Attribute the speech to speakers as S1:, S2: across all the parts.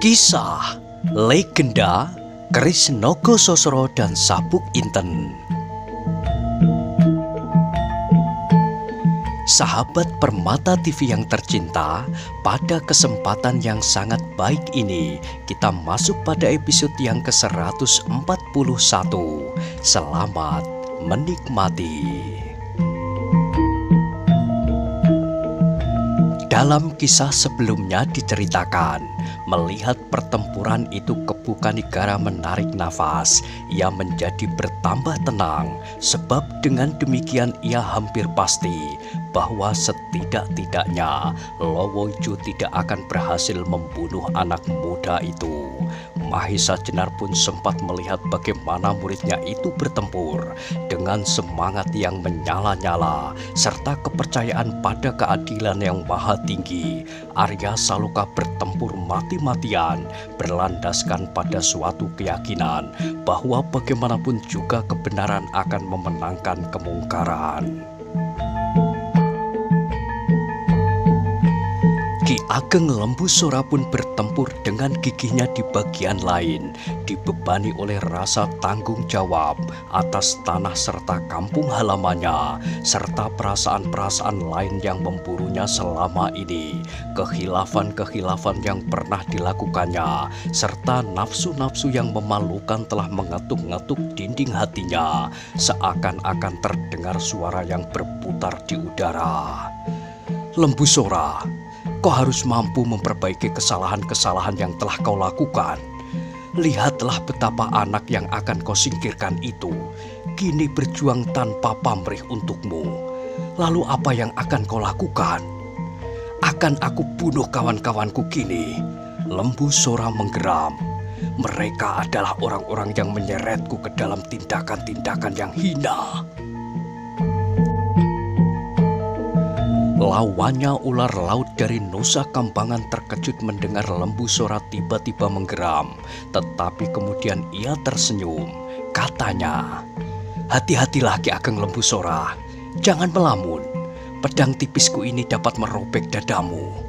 S1: Kisah Legenda Keris Nogo Sosro dan Sabuk Inten. Sahabat Permata TV yang tercinta, pada kesempatan yang sangat baik ini kita masuk pada episode yang ke-141. Selamat menikmati. Dalam kisah sebelumnya diceritakan, melihat pertempuran itu Kebukanigara menarik nafas. Ia menjadi bertambah tenang, sebab dengan demikian ia hampir pasti bahwa setidak-tidaknya Lowojo tidak akan berhasil membunuh anak muda itu. Mahisa Jenar pun sempat melihat bagaimana muridnya itu bertempur dengan semangat yang menyala-nyala serta kepercayaan pada keadilan yang maha tinggi. Arya Saloka bertempur mati-matian berlandaskan pada suatu keyakinan bahwa bagaimanapun juga kebenaran akan memenangkan kemungkaran. Ki Ageng Lembusora pun bertempur dengan gigihnya di bagian lain, dibebani oleh rasa tanggung jawab atas tanah serta kampung halamannya, serta perasaan-perasaan lain yang memburunya selama ini, kehilafan-kehilafan yang pernah dilakukannya, serta nafsu-nafsu yang memalukan telah mengetuk-ngetuk dinding hatinya, seakan-akan terdengar suara yang berputar di udara. Lembusora, kau harus mampu memperbaiki kesalahan-kesalahan yang telah kau lakukan. Lihatlah betapa anak yang akan kau singkirkan itu kini berjuang tanpa pamrih untukmu. Lalu apa yang akan kau lakukan? Akan aku bunuh kawan-kawanku kini? Lembusora menggeram. Mereka adalah orang-orang yang menyeretku ke dalam tindakan-tindakan yang hina. Lawannya ular laut dari Nusa Kambangan terkejut mendengar Lembusora tiba-tiba menggeram, tetapi kemudian ia tersenyum. Katanya, "Hati-hatilah Ki Ageng Lembusora, jangan melamun. Pedang tipisku ini dapat merobek dadamu."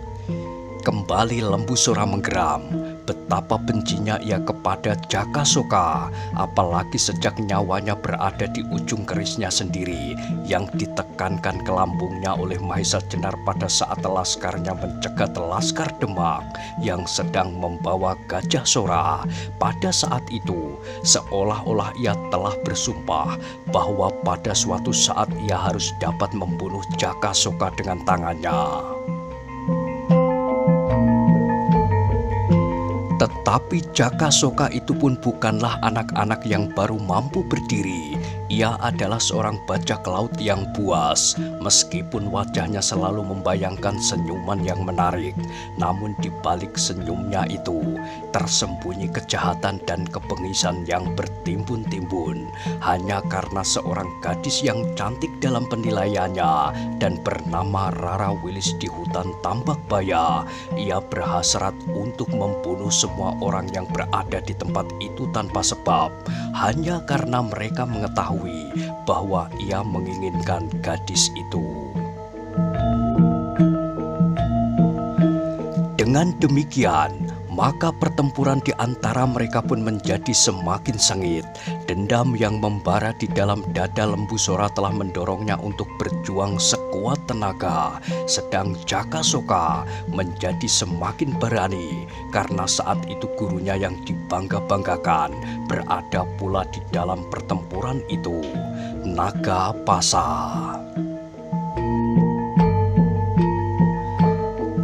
S1: Kembali Lembusora menggeram. Betapa bencinya ia kepada Jakasoka, apalagi sejak nyawanya berada di ujung kerisnya sendiri yang ditekankan ke lambungnya oleh Mahisa Jenar pada saat laskarnya mencegat Laskar Demak yang sedang membawa Gajah Sora. Pada saat itu, seolah-olah ia telah bersumpah bahwa pada suatu saat ia harus dapat membunuh Jakasoka dengan tangannya. Tetapi Jakasoka itu pun bukanlah anak-anak yang baru mampu berdiri. Ia adalah seorang bajak laut yang buas, meskipun wajahnya selalu membayangkan senyuman yang menarik. Namun di balik senyumnya itu tersembunyi kejahatan dan kebengisan yang bertimbun-timbun. Hanya karena seorang gadis yang cantik dalam penilaiannya dan bernama Rara Wilis di hutan Tambak Baya, ia berhasrat untuk membunuh semua orang yang berada di tempat itu tanpa sebab, hanya karena mereka mengetahui bahwa ia menginginkan gadis itu. Dengan demikian, maka pertempuran di antara mereka pun menjadi semakin sengit. Dendam yang membara di dalam dada Lembusora telah mendorongnya untuk berjuang sekuat tenaga. Sedang Jakasoka menjadi semakin berani karena saat itu gurunya yang dibangga-banggakan berada pula di dalam pertempuran itu, Nagapasa.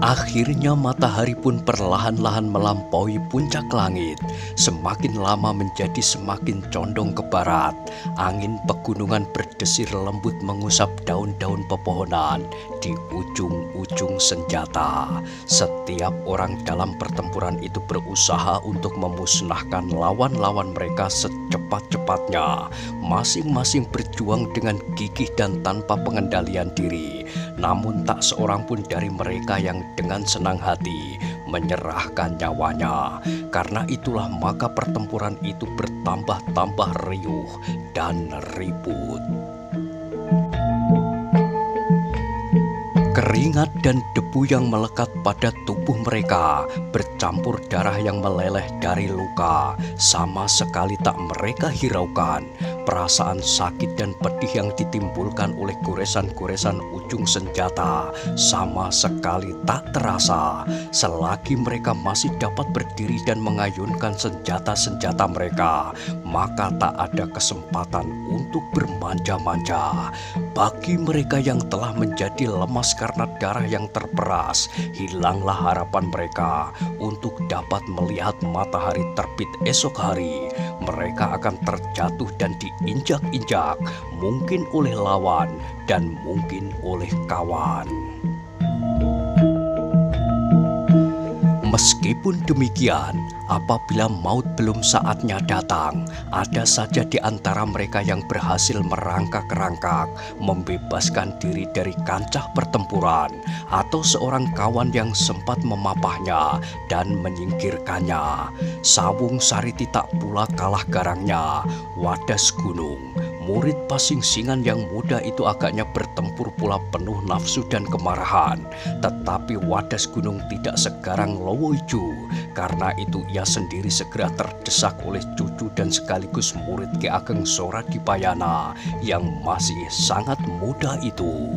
S1: Akhirnya matahari pun perlahan-lahan melampaui puncak langit. Semakin lama menjadi semakin condong ke barat. Angin pegunungan berdesir lembut mengusap daun-daun pepohonan di ujung-ujung senjata. Setiap orang dalam pertempuran itu berusaha untuk memusnahkan lawan-lawan mereka secepat-cepatnya. Masing-masing berjuang dengan gigih dan tanpa pengendalian diri. Namun tak seorang pun dari mereka yang dengan senang hati menyerahkan nyawanya. Karena itulah maka pertempuran itu bertambah-tambah riuh dan ribut. Keringat dan debu yang melekat pada tubuh mereka bercampur darah yang meleleh dari luka, sama sekali tak mereka hiraukan. Perasaan sakit dan pedih yang ditimbulkan oleh goresan-goresan ujung senjata sama sekali tak terasa, selagi mereka masih dapat berdiri dan mengayunkan senjata-senjata mereka, maka tak ada kesempatan untuk bermanja-manja. Bagi mereka yang telah menjadi lemas karena darah yang terperas, hilanglah harapan mereka untuk dapat melihat matahari terbit esok hari. Mereka akan terjatuh dan diinjak-injak, mungkin oleh lawan dan mungkin oleh kawan. Meskipun demikian, apabila maut belum saatnya datang, ada saja di antara mereka yang berhasil merangkak-rangkak, membebaskan diri dari kancah pertempuran, atau seorang kawan yang sempat memapahnya dan menyingkirkannya. Sawung Sariti tak pula kalah garangnya. Wadas Gunung, murid Pasingsingan yang muda itu agaknya bertempur pula penuh nafsu dan kemarahan. Tetapi Wadas Gunung tidak segarang Lowo Ijo. Karena itu ia sendiri segera terdesak oleh cucu dan sekaligus murid Ki Ageng Soradipayana yang masih sangat muda itu.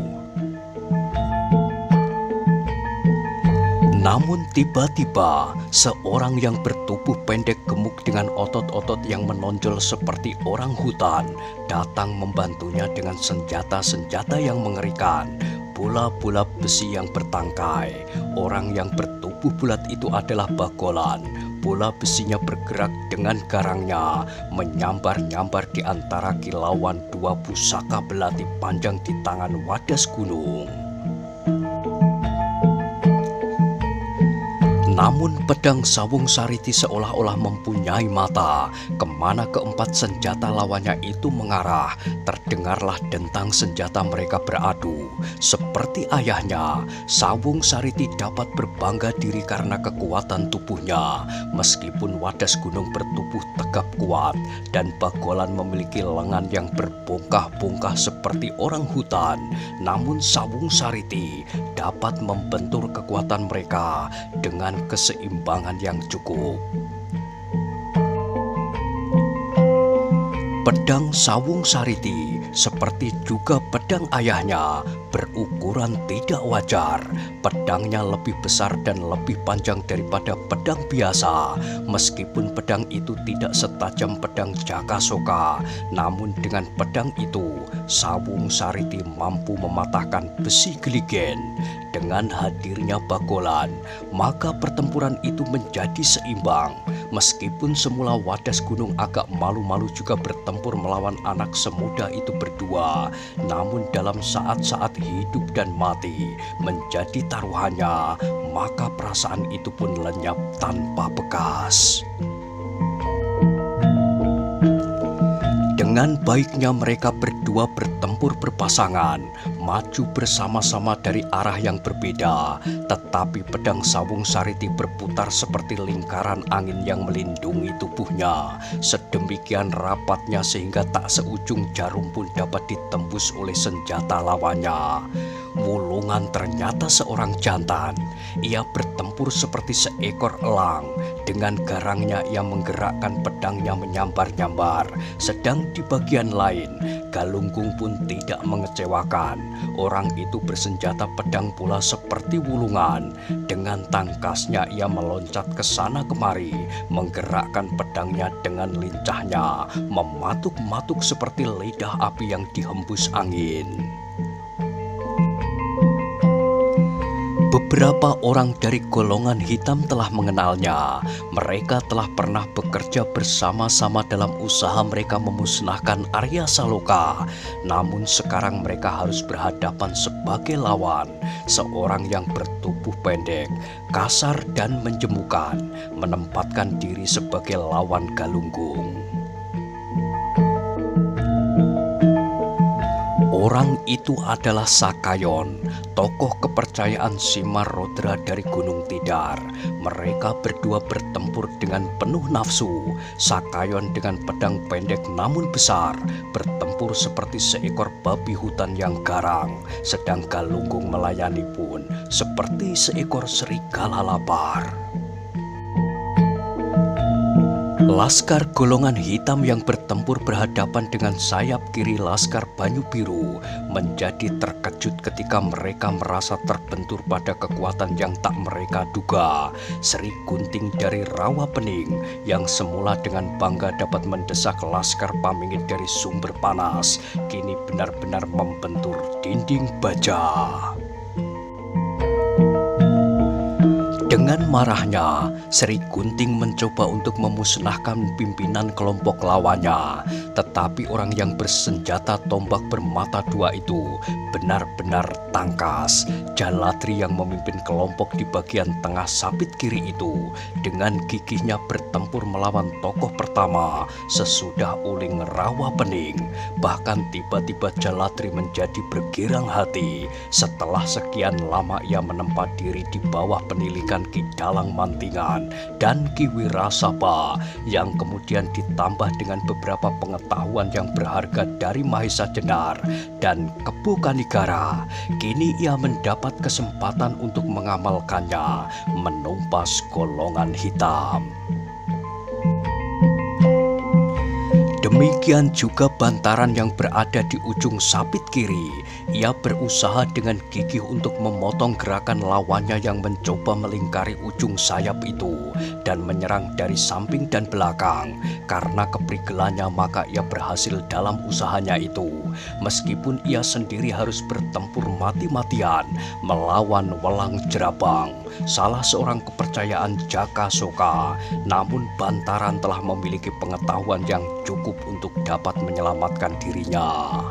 S1: Namun tiba-tiba seorang yang bertubuh pendek gemuk dengan otot-otot yang menonjol seperti orang hutan datang membantunya dengan senjata-senjata yang mengerikan, bola-bola besi yang bertangkai. Orang yang bertubuh bulat itu adalah Bagolan. Bola besinya bergerak dengan garangnya, menyambar-nyambar di antara kilauan dua pusaka belati panjang di tangan Wadas Gunung. Namun pedang Sawung Sariti seolah-olah mempunyai mata. Kemana keempat senjata lawannya itu mengarah, terdengarlah dentang senjata mereka beradu. Seperti ayahnya, Sawung Sariti dapat berbangga diri karena kekuatan tubuhnya. Meskipun Wadas Gunung bertubuh tegap kuat dan Bagolan memiliki lengan yang berbongkah-bongkah seperti orang hutan, namun Sawung Sariti dapat membentur kekuatan mereka dengan keseimbangan yang cukup. Pedang Sawung Sariti seperti juga pedang ayahnya berukuran tidak wajar. Pedangnya lebih besar dan lebih panjang daripada pedang biasa. Meskipun pedang itu tidak setajam pedang Jakasoka, namun dengan pedang itu Sawung Sariti mampu mematahkan besi Geligen. Dengan hadirnya Bagolan, maka pertempuran itu menjadi seimbang. Meskipun semula Wadas Gunung agak malu-malu juga bertempur melawan anak semuda itu berdua, namun dalam saat-saat hidup dan mati menjadi taruhannya, maka perasaan itu pun lenyap tanpa bekas. Dengan baiknya mereka berdua bertempur berpasangan, maju bersama-sama dari arah yang berbeda, tetapi pedang Sawung Sariti berputar seperti lingkaran angin yang melindungi tubuhnya, sedemikian rapatnya sehingga tak seujung jarum pun dapat ditembus oleh senjata lawannya. Wulungan ternyata seorang jantan. Ia bertempur seperti seekor elang. Dengan garangnya ia menggerakkan pedangnya menyambar-nyambar. Sedang di bagian lain, Galunggung pun tidak mengecewakan. Orang itu bersenjata pedang pula seperti wulungan. Dengan tangkasnya ia meloncat ke sana kemari, menggerakkan pedangnya dengan lincahnya, mematuk-matuk seperti lidah api yang dihembus angin. Beberapa orang dari golongan hitam telah mengenalnya. Mereka telah pernah bekerja bersama-sama dalam usaha mereka memusnahkan Arya Saloka. Namun sekarang mereka harus berhadapan sebagai lawan. Seorang yang bertubuh pendek, kasar dan menjemukan, menempatkan diri sebagai lawan Galunggung. Orang itu adalah Sakayon, tokoh kepercayaan Simarodra dari Gunung Tidar. Mereka berdua bertempur dengan penuh nafsu. Sakayon dengan pedang pendek namun besar, bertempur seperti seekor babi hutan yang garang. Sedang Galunggung melayani pun seperti seekor serigala lapar. Laskar golongan hitam yang bertempur berhadapan dengan sayap kiri Laskar Banyu Biru menjadi terkejut ketika mereka merasa terbentur pada kekuatan yang tak mereka duga. Sri Gunting dari Rawa Pening yang semula dengan bangga dapat mendesak Laskar Pamingit dari Sumber Panas, kini benar-benar membentur dinding baja. Dengan marahnya, Sri Gunting mencoba untuk memusnahkan pimpinan kelompok lawannya. Tetapi orang yang bersenjata tombak bermata dua itu benar-benar tangkas. Jaladri yang memimpin kelompok di bagian tengah sapit kiri itu dengan gigihnya bertempur melawan tokoh pertama sesudah uling Rawa Pening. Bahkan tiba-tiba Jaladri menjadi bergirang hati setelah sekian lama ia menempa diri di bawah penilikan Ki Dalang Mantingan dan Ki Wirasaba yang kemudian ditambah dengan beberapa pengetahuan yang berharga dari Mahesa Jenar dan Kebo Kanigara. Kini ia mendapat kesempatan untuk mengamalkannya, menumpas golongan hitam. Demikian juga Bantaran yang berada di ujung sapit kiri. Ia berusaha dengan gigih untuk memotong gerakan lawannya yang mencoba melingkari ujung sayap itu dan menyerang dari samping dan belakang. Karena keprigelannya maka ia berhasil dalam usahanya itu. Meskipun ia sendiri harus bertempur mati-matian melawan Welang Jerabang, salah seorang kepercayaan Jaka Soka. Namun Bantaran telah memiliki pengetahuan yang cukup untuk dapat menyelamatkan dirinya.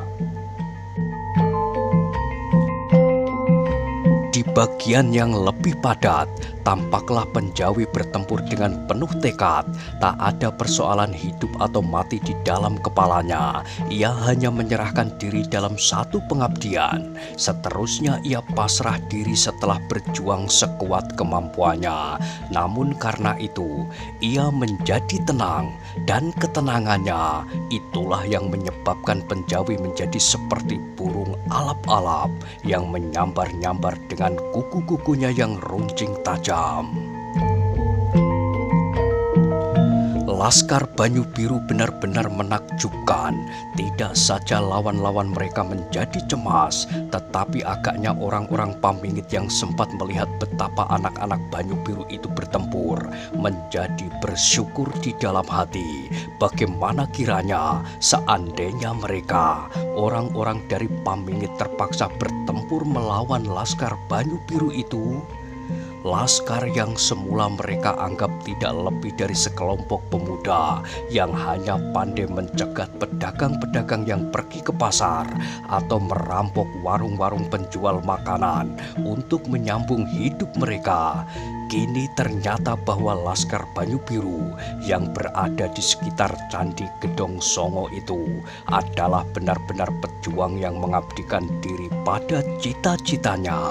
S1: Di bagian yang lebih padat, tampaklah Penjawi bertempur dengan penuh tekad. Tak ada persoalan hidup atau mati di dalam kepalanya. Ia hanya menyerahkan diri dalam satu pengabdian. Seterusnya ia pasrah diri setelah berjuang sekuat kemampuannya. Namun karena itu, ia menjadi tenang. Dan ketenangannya itulah yang menyebabkan Penjawi menjadi seperti burung alap-alap yang menyambar-nyambar dengan kuku-kukunya yang runcing tajam. Laskar Banyu Biru benar-benar menakjubkan. Tidak saja lawan-lawan mereka menjadi cemas, tetapi agaknya orang-orang Pamingit yang sempat melihat betapa anak-anak Banyu Biru itu bertempur menjadi bersyukur di dalam hati. Bagaimana kiranya seandainya mereka, orang-orang dari Pamingit, terpaksa bertempur melawan Laskar Banyu Biru itu? Laskar yang semula mereka anggap tidak lebih dari sekelompok pemuda yang hanya pandai mencegat pedagang-pedagang yang pergi ke pasar atau merampok warung-warung penjual makanan untuk menyambung hidup mereka. Kini ternyata bahwa Laskar Banyu Biru yang berada di sekitar Candi Gedong Songo itu adalah benar-benar pejuang yang mengabdikan diri pada cita-citanya.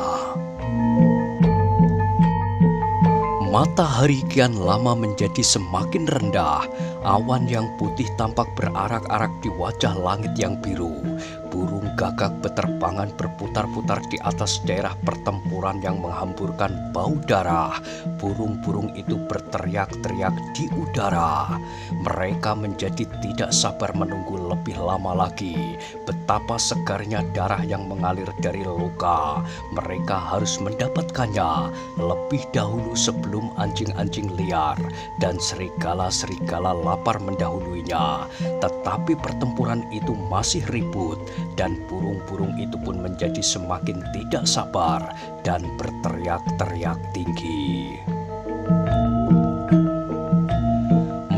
S1: Matahari kian lama menjadi semakin rendah. Awan yang putih tampak berarak-arak di wajah langit yang biru. Burung gagak beterbangan berputar-putar di atas daerah pertempuran yang menghamburkan bau darah. Burung-burung itu berteriak-teriak di udara. Mereka menjadi tidak sabar menunggu lebih lama lagi. Betapa segarnya darah yang mengalir dari luka. Mereka harus mendapatkannya lebih dahulu sebelum anjing-anjing liar dan serigala-serigala lapar mendahuluinya. Tetapi pertempuran itu masih ribut dan burung-burung itu pun menjadi semakin tidak sabar dan berteriak-teriak tinggi.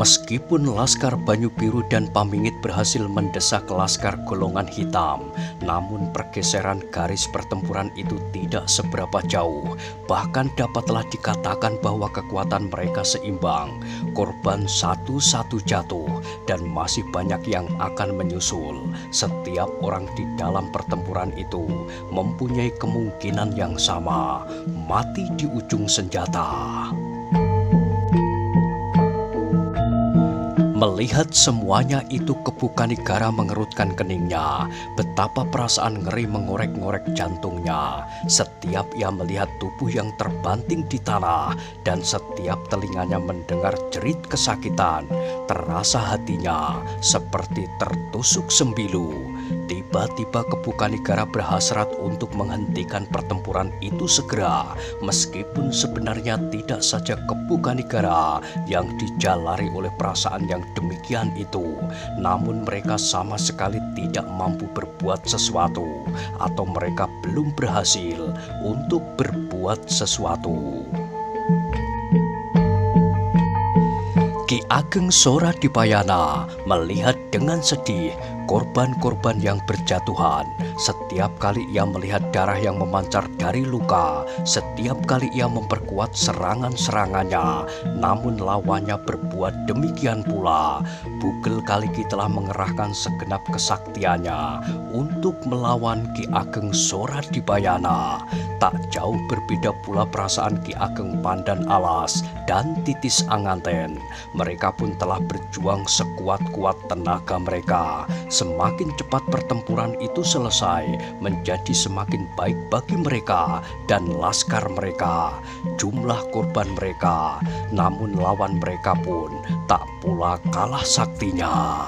S1: Meskipun Laskar Banyu Biru dan Pamingit berhasil mendesak Laskar Golongan Hitam, namun pergeseran garis pertempuran itu tidak seberapa jauh. Bahkan dapatlah dikatakan bahwa kekuatan mereka seimbang. Korban satu-satu jatuh dan masih banyak yang akan menyusul. Setiap orang di dalam pertempuran itu mempunyai kemungkinan yang sama, mati di ujung senjata. Melihat semuanya itu, Kebukanigara mengerutkan keningnya. Betapa perasaan ngeri mengorek-ngorek jantungnya. Setiap ia melihat tubuh yang terbanting di tanah dan setiap telinganya mendengar jerit kesakitan, terasa hatinya seperti tertusuk sembilu. Tiba-tiba Kebukanigara berhasrat untuk menghentikan pertempuran itu segera, meskipun sebenarnya tidak saja Kebukanigara yang dijalari oleh perasaan yang demikian itu, namun mereka sama sekali tidak mampu berbuat sesuatu, atau mereka belum berhasil untuk berbuat sesuatu. Ki Ageng Soradipayana melihat dengan sedih korban-korban yang berjatuhan. Setiap kali ia melihat darah yang memancar dari luka, setiap kali ia memperkuat serangan-serangannya, namun lawannya berbuat demikian pula. Bugel Kaliki telah mengerahkan segenap kesaktiannya untuk melawan Ki Ageng Soradipayana. Tak jauh berbeda pula perasaan Ki Ageng Pandan Alas dan Titis Anganten. Mereka pun telah berjuang sekuat-kuat tenaga mereka. Semakin cepat pertempuran itu selesai, menjadi semakin baik bagi mereka dan laskar mereka. Jumlah korban mereka, namun lawan mereka pun tak pula kalah saktinya.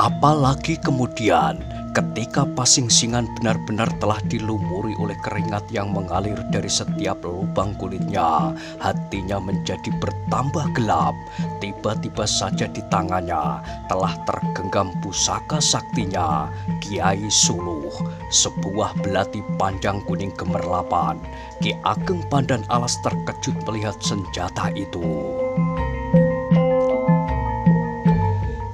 S1: Apalagi kemudian ketika Pasingsingan benar-benar telah dilumuri oleh keringat yang mengalir dari setiap lubang kulitnya, hatinya menjadi bertambah gelap. Tiba-tiba saja di tangannya telah tergenggam pusaka saktinya, Kiai Suluh, sebuah belati panjang kuning gemerlapan. Ki Ageng Pandan Alas terkejut melihat senjata itu.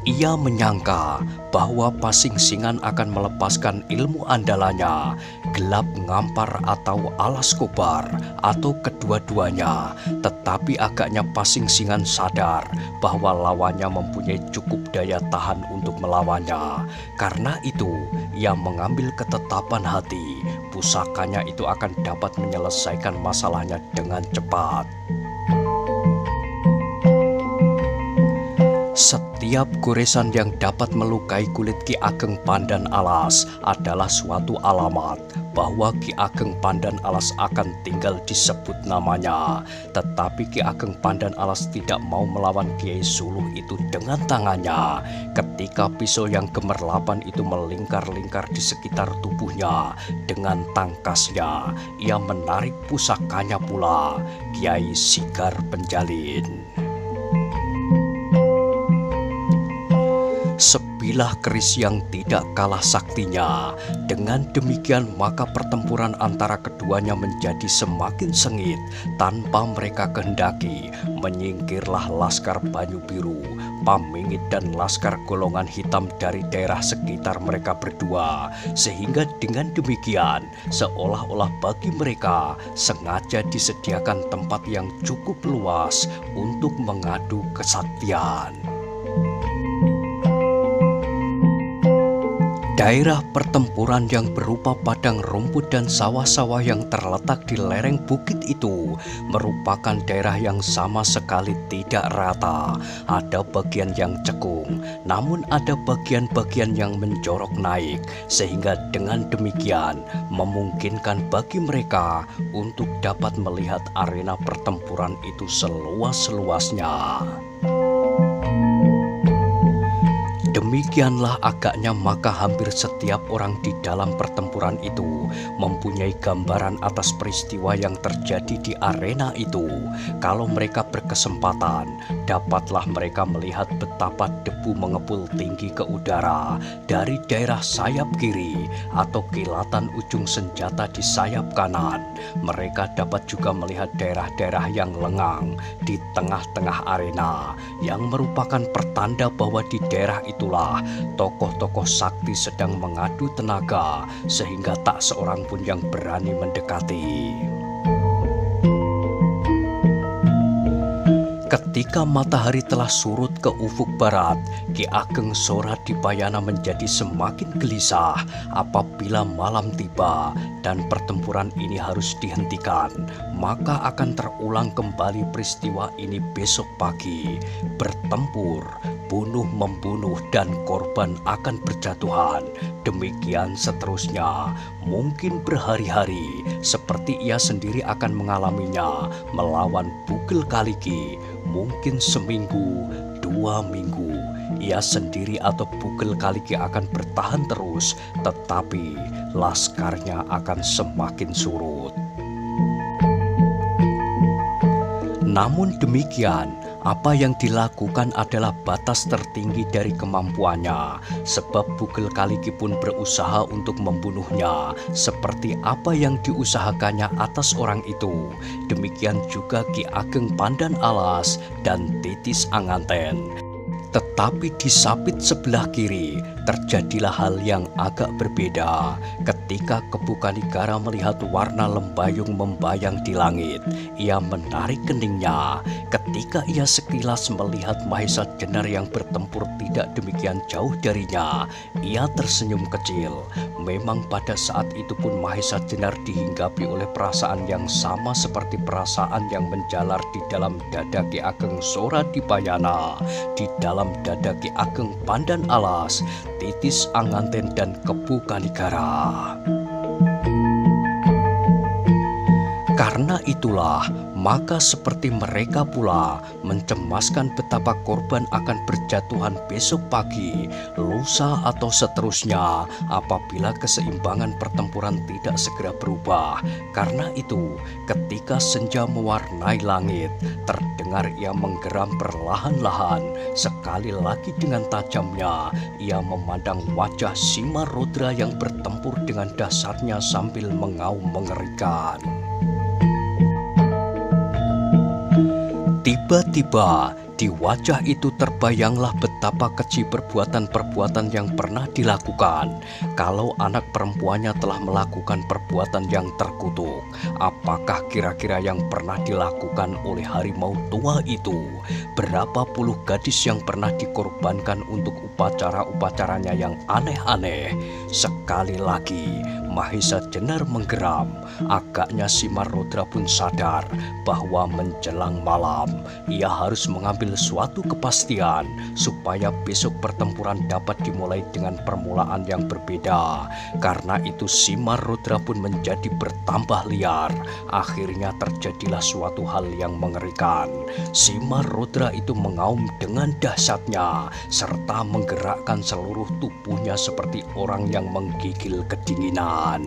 S1: Ia menyangka bahwa Pasingsingan akan melepaskan ilmu andalannya, gelap ngampar atau alas kobar, atau kedua-duanya. Tetapi agaknya Pasingsingan sadar bahwa lawannya mempunyai cukup daya tahan untuk melawannya. Karena itu, ia mengambil ketetapan hati, pusakanya itu akan dapat menyelesaikan masalahnya dengan cepat. Setiap goresan yang dapat melukai kulit Ki Ageng Pandan Alas adalah suatu alamat bahwa Ki Ageng Pandan Alas akan tinggal disebut namanya. Tetapi Ki Ageng Pandan Alas tidak mau melawan Kiai Suluh itu dengan tangannya. Ketika pisau yang gemerlapan itu melingkar-lingkar di sekitar tubuhnya, dengan tangkasnya ia menarik pusakanya pula, Kiai Sigar Penjalin. Sebilah keris yang tidak kalah saktinya. Dengan demikian maka pertempuran antara keduanya menjadi semakin sengit. Tanpa mereka kehendaki, menyingkirlah Laskar Banyu Biru, Pamingit dan Laskar Golongan Hitam dari daerah sekitar mereka berdua. Sehingga dengan demikian seolah-olah bagi mereka sengaja disediakan tempat yang cukup luas untuk mengadu kesaktian. Daerah pertempuran yang berupa padang rumput dan sawah-sawah yang terletak di lereng bukit itu merupakan daerah yang sama sekali tidak rata. Ada bagian yang cekung, namun ada bagian-bagian yang menjorok naik, sehingga dengan demikian memungkinkan bagi mereka untuk dapat melihat arena pertempuran itu seluas-luasnya. Demikianlah agaknya maka hampir setiap orang di dalam pertempuran itu mempunyai gambaran atas peristiwa yang terjadi di arena itu. Kalau mereka berkesempatan, dapatlah mereka melihat betapa debu mengepul tinggi ke udara dari daerah sayap kiri atau kilatan ujung senjata di sayap kanan. Mereka dapat juga melihat daerah-daerah yang lengang di tengah-tengah arena yang merupakan pertanda bahwa di daerah itulah tokoh-tokoh sakti sedang mengadu tenaga sehingga tak seorang pun yang berani mendekati. Ketika matahari telah surut ke ufuk barat, Ki Ageng Soradipayana menjadi semakin gelisah apabila malam tiba dan pertempuran ini harus dihentikan. Maka akan terulang kembali peristiwa ini besok pagi. Bertempur, bunuh-membunuh, dan korban akan berjatuhan. Demikian seterusnya, mungkin berhari-hari seperti ia sendiri akan mengalaminya melawan Bugel Kaliki. Mungkin seminggu, 2 minggu, ia sendiri atau Bugel Kaliki akan bertahan terus, tetapi laskarnya akan semakin surut. Namun demikian, apa yang dilakukan adalah batas tertinggi dari kemampuannya, sebab Bugel Kaliki pun berusaha untuk membunuhnya, seperti apa yang diusahakannya atas orang itu. Demikian juga Ki Ageng Pandan Alas dan Titis Anganten. Tetapi di sapit sebelah kiri terjadilah hal yang agak berbeda. Ketika Kebu Kanigara melihat warna lembayung membayang di langit, ia menarik keningnya. Ketika ia sekilas melihat Mahesa Jenar yang bertempur tidak demikian jauh darinya, ia tersenyum kecil. Memang pada saat itu pun Mahesa Jenar dihinggapi oleh perasaan yang sama seperti perasaan yang menjalar di dalam dada Ki Ageng Soradipayana, di dalam dada Ki Ageng Pandan Alas, Titis Anganten, dan Kebu Kanigara. Karena itulah, maka seperti mereka pula mencemaskan betapa korban akan berjatuhan besok pagi, lusa, atau seterusnya apabila keseimbangan pertempuran tidak segera berubah. Karena itu, ketika senja mewarnai langit, terdengar ia menggeram perlahan-lahan. Sekali lagi dengan tajamnya, ia memandang wajah Simarodra yang bertempur dengan dahsyatnya sambil mengaum mengerikan. Tiba-tiba di wajah itu terbayanglah betapa keji perbuatan-perbuatan yang pernah dilakukan. Kalau anak perempuannya telah melakukan perbuatan yang terkutuk, apakah kira-kira yang pernah dilakukan oleh harimau tua itu? Berapa puluh gadis yang pernah dikorbankan untuk upacara-upacaranya yang aneh-aneh? Sekali lagi, Mahesa Jenar menggeram. Agaknya Simarodra pun sadar bahwa menjelang malam ia harus mengambil suatu kepastian supaya besok pertempuran dapat dimulai dengan permulaan yang berbeda. Karena itu Simarodra pun menjadi bertambah liar. Akhirnya terjadilah suatu hal yang mengerikan. Simarodra itu mengaum dengan dahsyatnya serta menggerakkan seluruh tubuhnya seperti orang yang menggigil kedinginan.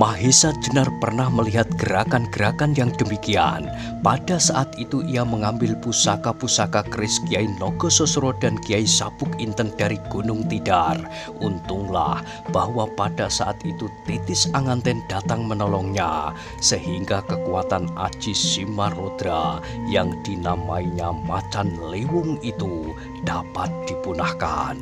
S1: Mahesa Jenar pernah melihat gerakan-gerakan yang demikian. Pada saat itu ia mengambil pusaka-pusaka keris Kiai Nogososro dan Kiai Sabuk Inten dari Gunung Tidar. Untunglah bahwa pada saat itu Titis Anganten datang menolongnya, sehingga kekuatan Aji Simarodra yang dinamainya Macan Lewung itu dapat dipunahkan.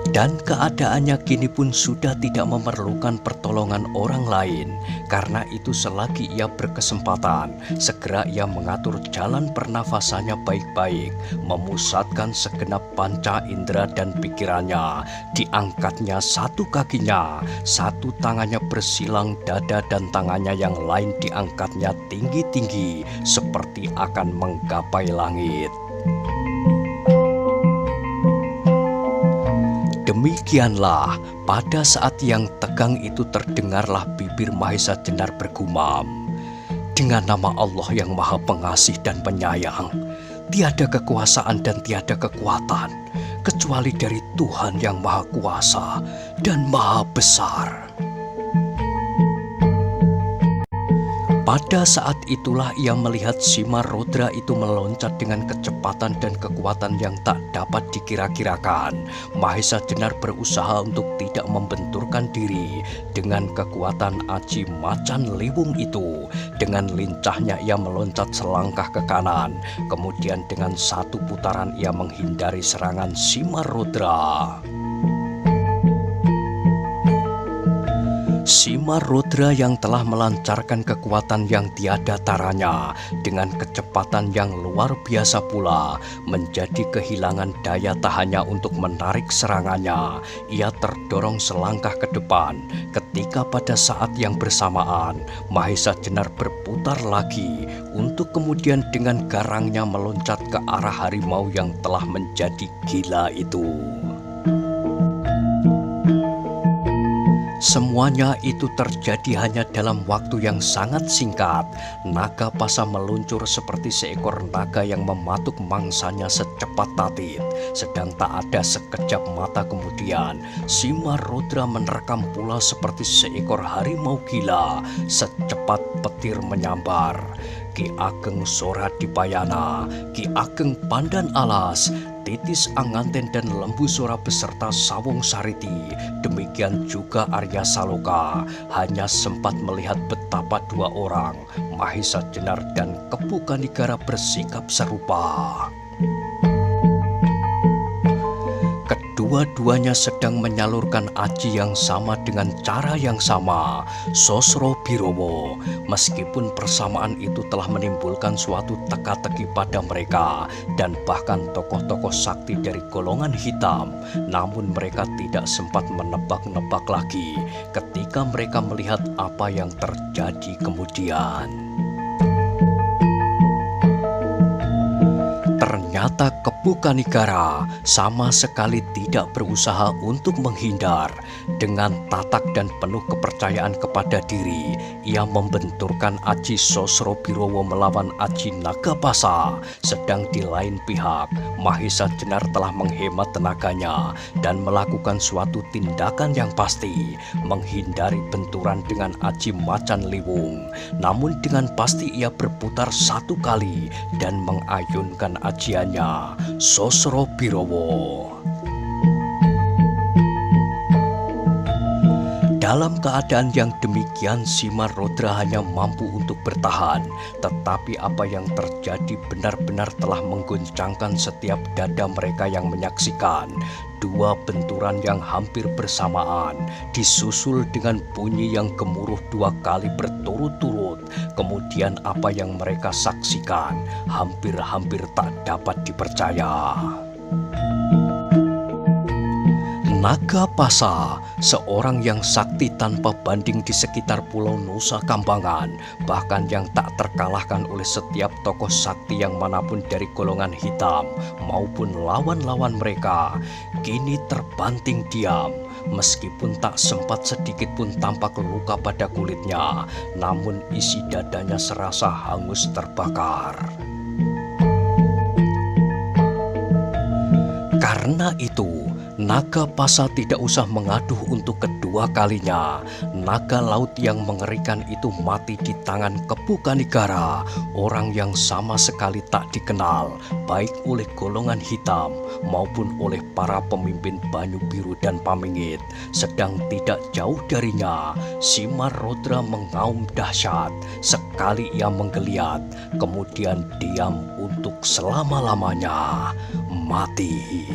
S1: Dan keadaannya kini pun sudah tidak memerlukan pertolongan orang lain. Karena itu selagi ia berkesempatan, segera ia mengatur jalan pernafasannya baik-baik, memusatkan segenap panca indera dan pikirannya. Diangkatnya satu kakinya, satu tangannya bersilang dada, dan tangannya yang lain diangkatnya tinggi-tinggi seperti akan menggapai langit. Demikianlah, pada saat yang tegang itu terdengarlah bibir Mahesa Jenar bergumam, Dengan nama Allah yang Maha Pengasih dan Penyayang, tiada kekuasaan dan tiada kekuatan kecuali dari Tuhan yang Maha Kuasa dan Maha Besar. Pada saat itulah ia melihat Simarodra itu meloncat dengan kecepatan dan kekuatan yang tak dapat dikira-kirakan. Mahesa Jenar berusaha untuk tidak membenturkan diri dengan kekuatan aji macan liwung itu. Dengan lincahnya ia meloncat selangkah ke kanan. Kemudian dengan satu putaran ia menghindari serangan Simarodra. Simarodra yang telah melancarkan kekuatan yang tiada taranya dengan kecepatan yang luar biasa pula menjadi kehilangan daya tahannya untuk menarik serangannya. Ia terdorong selangkah ke depan ketika pada saat yang bersamaan Mahesa Jenar berputar lagi untuk kemudian dengan garangnya meloncat ke arah harimau yang telah menjadi gila itu. Semuanya itu terjadi hanya dalam waktu yang sangat singkat. Naga Pasa meluncur seperti seekor naga yang mematuk mangsanya secepat tatit. Sedang tak ada sekejap mata kemudian, Simarodra menerkam pula seperti seekor harimau gila secepat petir menyambar. Ki Ageng Sora Dipayana, Ki Ageng Pandan Alas, Titis Anganten dan Lembu Sora beserta Sawung Sariti, demikian juga Arya Saloka, hanya sempat melihat betapa dua orang, Mahesa Jenar dan Kepu Kanigara bersikap serupa. Kedua-duanya sedang menyalurkan aji yang sama dengan cara yang sama, Sosro Birowo. Meskipun persamaan itu telah menimbulkan suatu teka-teki pada mereka dan bahkan tokoh-tokoh sakti dari golongan hitam, namun mereka tidak sempat menebak-nebak lagi ketika mereka melihat apa yang terjadi kemudian. Ternyata Kepu Kanigara sama sekali tidak berusaha untuk menghindar. Dengan tatak dan penuh kepercayaan kepada diri, ia membenturkan aji Sosro Birowo melawan aji Naga Pasa. Sedang di lain pihak, Mahesa Jenar telah menghemat tenaganya dan melakukan suatu tindakan yang pasti, menghindari benturan dengan aji macan liwung. Namun dengan pasti ia berputar satu kali dan mengayunkan ajiannya, Sosro Birowo. Dalam keadaan yang demikian, Simarodra hanya mampu untuk bertahan, tetapi apa yang terjadi benar-benar telah mengguncangkan setiap dada mereka yang menyaksikan. Dua benturan yang hampir bersamaan, disusul dengan bunyi yang gemuruh dua kali berturut-turut. Kemudian apa yang mereka saksikan hampir-hampir tak dapat dipercaya. Naga Pasa, seorang yang sakti tanpa banding di sekitar Pulau Nusa Kambangan, bahkan yang tak terkalahkan oleh setiap tokoh sakti yang manapun dari golongan hitam maupun lawan-lawan mereka, kini terbanting diam. Meskipun tak sempat sedikit pun tampak luka pada kulitnya, namun isi dadanya serasa hangus terbakar. Karena itu, Naga Pasa tidak usah mengaduh untuk kedua kalinya. Naga laut yang mengerikan itu mati di tangan Kepu Kanigara, orang yang sama sekali tak dikenal, baik oleh golongan hitam maupun oleh para pemimpin Banyu Biru dan Pamingit. Sedang tidak jauh darinya, Simarodra mengaum dahsyat. Sekali ia menggeliat, kemudian diam untuk selama-lamanya, mati.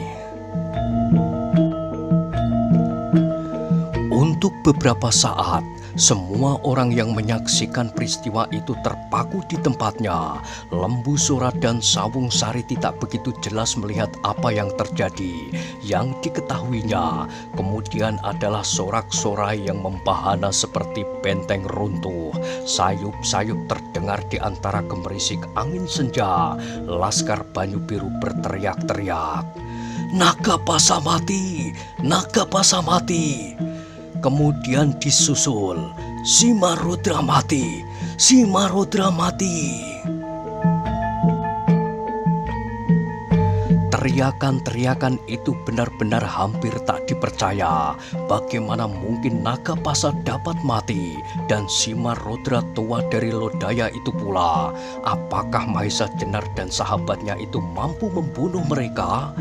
S1: Untuk beberapa saat, semua orang yang menyaksikan peristiwa itu terpaku di tempatnya. Lembu Sora dan Sawung Sariti tak begitu jelas melihat apa yang terjadi. Yang diketahuinya kemudian adalah sorak-sorai yang membahana seperti benteng runtuh. Sayup-sayup terdengar di antara gemerisik angin senja. Laskar Banyu Biru berteriak-teriak, "Naga Pasa mati! Naga Pasa mati!" Kemudian disusul, "Simarodra mati! Si Marodra mati!" Teriakan-teriakan itu benar-benar hampir tak dipercaya. Bagaimana mungkin Nagapasa dapat mati dan si Marodra tua dari Lodaya itu pula? Apakah Mahesa Jenar dan sahabatnya itu mampu membunuh mereka?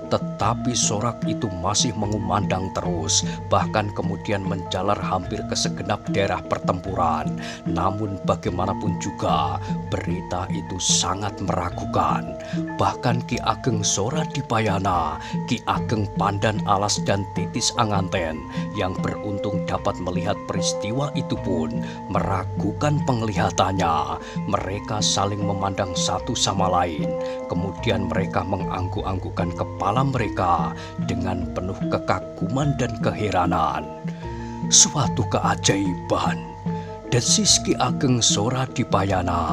S1: Tetapi sorak itu masih mengumandang terus, bahkan kemudian menjalar hampir ke segenap daerah pertempuran. Namun bagaimanapun juga, berita itu sangat meragukan. Bahkan Ki Ageng Soradipayana, Ki Ageng Pandan Alas dan Titis Anganten yang beruntung dapat melihat peristiwa itu pun meragukan penglihatannya. Mereka saling memandang satu sama lain. Kemudian mereka mengangguk-anggukkan kepala mereka dengan penuh kekaguman dan keheranan. "Suatu keajaiban," desis Ki Ageng Soradipayana.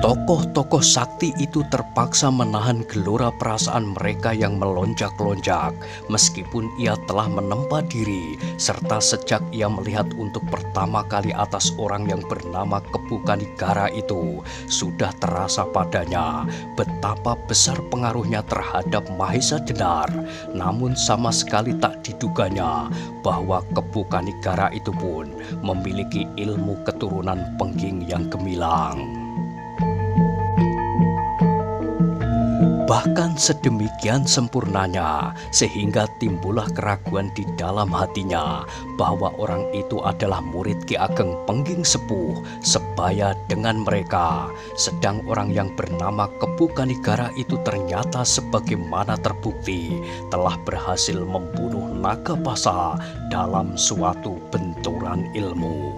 S1: Tokoh-tokoh sakti itu terpaksa menahan gelora perasaan mereka yang melonjak-lonjak, meskipun ia telah menempa diri, serta sejak ia melihat untuk pertama kali atas orang yang bernama Kepu Kanigara itu, sudah terasa padanya betapa besar pengaruhnya terhadap Mahesa Jenar. Namun sama sekali tak diduganya bahwa Kepu Kanigara itu pun memiliki ilmu keturunan Pengging yang gemilang. Bahkan sedemikian sempurnanya, sehingga timbullah keraguan di dalam hatinya bahwa orang itu adalah murid Ki Ageng Pengging Sepuh sebaya dengan mereka. Sedang orang yang bernama Kepu Kanigara itu ternyata sebagaimana terbukti telah berhasil membunuh Nagapasa dalam suatu benturan ilmu.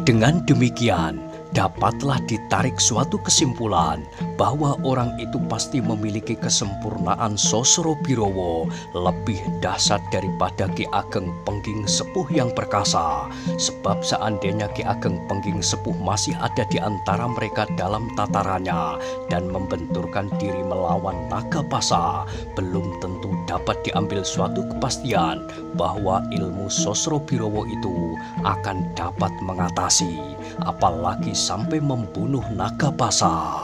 S1: Dengan demikian, dapatlah ditarik suatu kesimpulan bahwa orang itu pasti memiliki kesempurnaan Sosro Birowo lebih dahsyat daripada Ki Ageng Pengging Sepuh yang perkasa. Sebab seandainya Ki Ageng Pengging Sepuh masih ada di antara mereka dalam tatarannya dan membenturkan diri melawan Nagapasa, belum tentu dapat diambil suatu kepastian bahwa ilmu Sosro Birowo itu akan dapat mengatasi, apalagi sampai membunuh Nagapasa.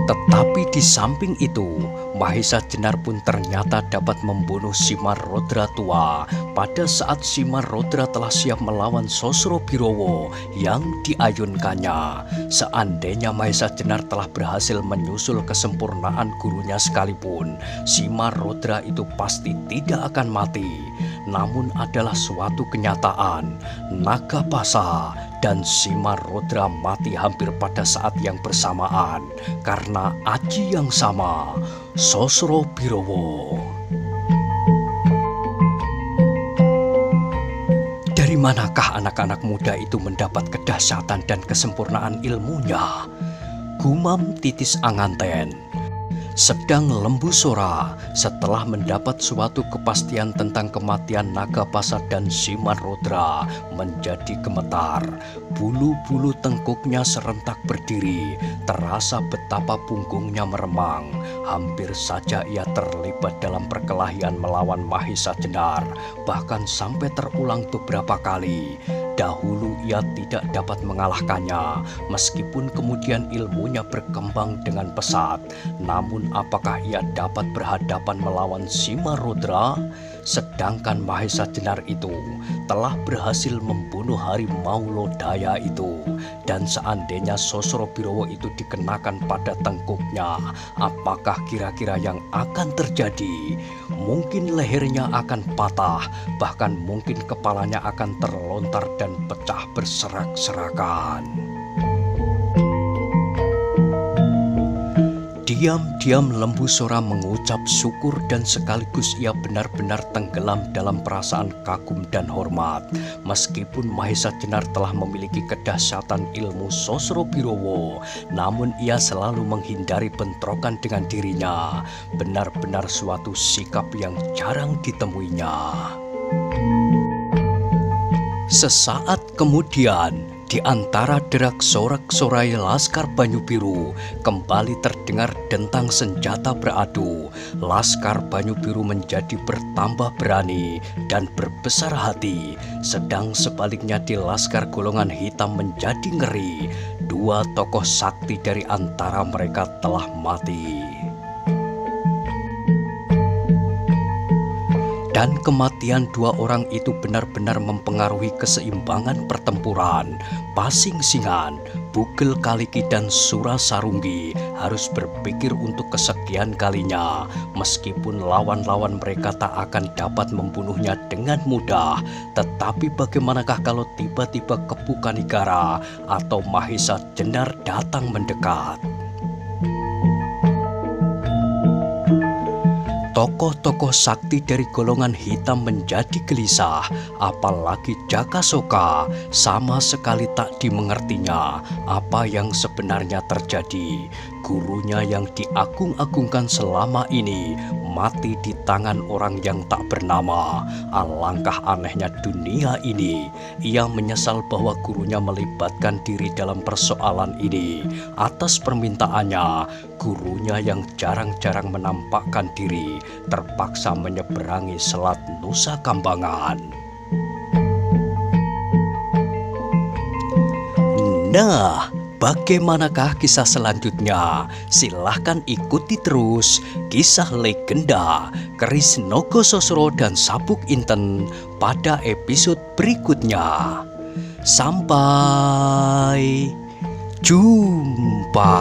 S1: Tetapi di samping itu, Mahesa Jenar pun ternyata dapat membunuh si Marodra tua pada saat si Marodra telah siap melawan Sosro Birowo yang diayunkannya. Seandainya Mahesa Jenar telah berhasil menyusul kesempurnaan gurunya sekalipun, si Marodra itu pasti tidak akan mati. Namun adalah suatu kenyataan, Nagapasa dan si Marodra mati hampir pada saat yang bersamaan karena aji yang sama, Sosro Birowo. Dari manakah anak-anak muda itu mendapat kedahsyatan dan kesempurnaan ilmunya? Gumam Titis Anganten. Sedang Lembu Sora setelah mendapat suatu kepastian tentang kematian Nagapasa dan si Marodra menjadi gemetar. Bulu-bulu tengkuknya serentak berdiri, terasa betapa punggungnya meremang. Hampir saja ia terlibat dalam perkelahian melawan Mahesa Jenar, bahkan sampai terulang beberapa kali. Dahulu ia tidak dapat mengalahkannya, meskipun kemudian ilmunya berkembang dengan pesat. Namun apakah ia dapat berhadapan melawan si Marodra? Sedangkan Mahesa Jenar itu telah berhasil membunuh harimau Lodaya itu. Dan seandainya Sosro Birowo itu dikenakan pada tengkuknya, apakah kira-kira yang akan terjadi? Mungkin lehernya akan patah, bahkan mungkin kepalanya akan terlontar dan pecah berserak-serakan. Diam-diam Lembu Sora mengucap syukur dan sekaligus ia benar-benar tenggelam dalam perasaan kagum dan hormat. Meskipun Mahesa Jenar telah memiliki kedahsyatan ilmu Sosro Birowo, namun ia selalu menghindari bentrokan dengan dirinya. Benar-benar suatu sikap yang jarang ditemuinya. Sesaat kemudian, Di antara derak sorak-sorai Laskar Banyu Biru, kembali terdengar dentang senjata beradu. Laskar Banyu Biru menjadi bertambah berani dan berbesar hati, sedang sebaliknya di Laskar Golongan Hitam menjadi ngeri. Dua tokoh sakti dari antara mereka telah mati. Dan kematian dua orang itu benar-benar mempengaruhi keseimbangan pertempuran. Pasing Singan, Bugel Kaliki dan Surasarunggi harus berpikir untuk kesekian kalinya. Meskipun lawan-lawan mereka tak akan dapat membunuhnya dengan mudah, tetapi bagaimanakah kalau tiba-tiba Kepu Kanigara atau Mahesa Jenar datang mendekat? Tokoh-tokoh sakti dari golongan hitam menjadi gelisah, apalagi Jakasoka sama sekali tak dimengertinya apa yang sebenarnya terjadi. Gurunya yang diagung-agungkan selama ini mati di tangan orang yang tak bernama. Alangkah anehnya dunia ini. Ia menyesal bahwa gurunya melibatkan diri dalam persoalan ini. Atas permintaannya, gurunya yang jarang-jarang menampakkan diri terpaksa menyeberangi Selat Nusa Kambangan. Nah, bagaimanakah kisah selanjutnya? Silahkan ikuti terus kisah legenda Keris Nogososro dan Sabuk Inten pada episode berikutnya. Sampai jumpa.